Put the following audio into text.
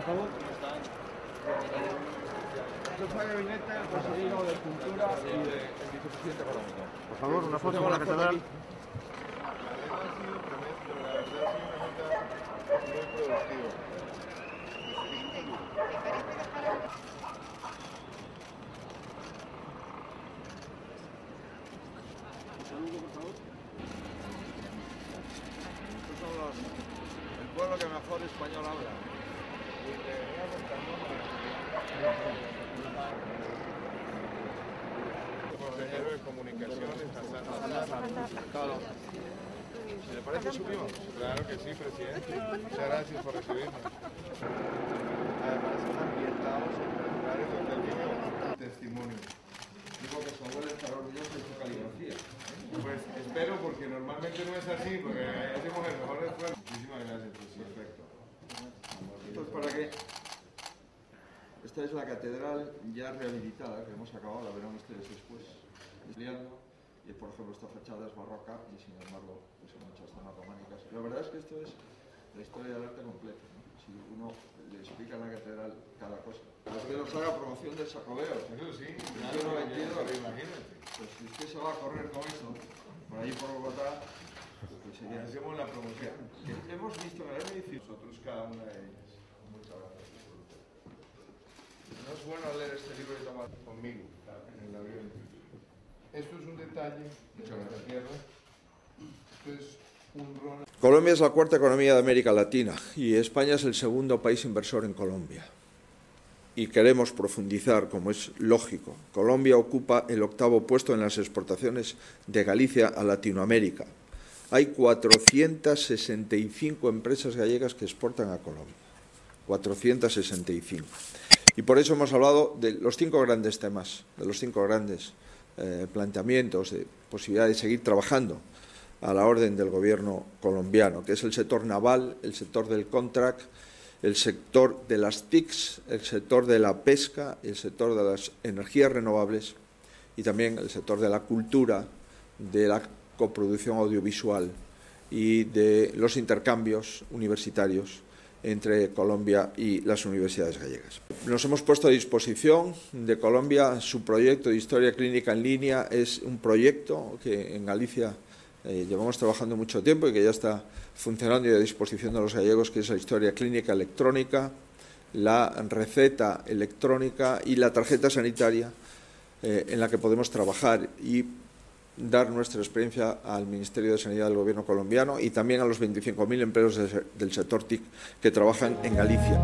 favor. Yo soy Gabinete, el consejero de Cultura y el vicepresidente económico. Por favor, una foto con la catedral. Ha sido tremendo, la verdad ha sido una nota muy productiva. Estos son el pueblo que mejor español habla. Consejero de Comunicaciones, Hassan. ¿Se le parece subimos? Claro que sí, presidente. Muchas gracias por recibirnos. Además, ambientados en los lugares donde él vive testimonio. Digo que su abuela estará orgullosa de su caligrafía. Pues espero, porque normalmente no es así, porque hacemos el mejor esfuerzo. Muchísimas gracias, presidente. Perfecto. Entonces, para que esta es la catedral ya rehabilitada, que hemos acabado, la verán ustedes después. Y por ejemplo esta fachada es barroca y sin embargo pues, hay muchas zonas románicas. La verdad es que esto es la historia del arte completa, ¿no? Si uno le explica en la catedral cada cosa. Es que nos haga promoción del Sacobeo. Eso sí, claro, no imagínate. Pues si usted se va a correr con eso, por ahí por Bogotá, pues sería... Hacemos la promoción. Hemos visto en el edificio, nosotros cada una de ellas. Muchas gracias. No es bueno leer este libro y tomar conmigo en el avión. Esto es un detalle de nuestra tierra. Esto es un ron. Colombia es la cuarta economía de América Latina y España es el segundo país inversor en Colombia. Y queremos profundizar, como es lógico. Colombia ocupa el 8º puesto en las exportaciones de Galicia a Latinoamérica. Hay 465 empresas gallegas que exportan a Colombia. 465. Y por eso hemos hablado de los 5 grandes temas, de los 5 grandes planteamientos de posibilidad de seguir trabajando a la orden del gobierno colombiano, que es el sector naval, el sector del contract, el sector de las TICs, el sector de la pesca, el sector de las energías renovables y también el sector de la cultura, de la coproducción audiovisual y de los intercambios universitarios entre Colombia y las universidades gallegas. Nos hemos puesto a disposición de Colombia. Su proyecto de historia clínica en línea es un proyecto que en Galicia llevamos trabajando mucho tiempo y que ya está funcionando y a disposición de los gallegos, que es la historia clínica electrónica, la receta electrónica y la tarjeta sanitaria en la que podemos trabajar y dar nuestra experiencia al Ministerio de Sanidad del Gobierno colombiano y también a los 25.000 empleados del sector TIC que trabajan en Galicia.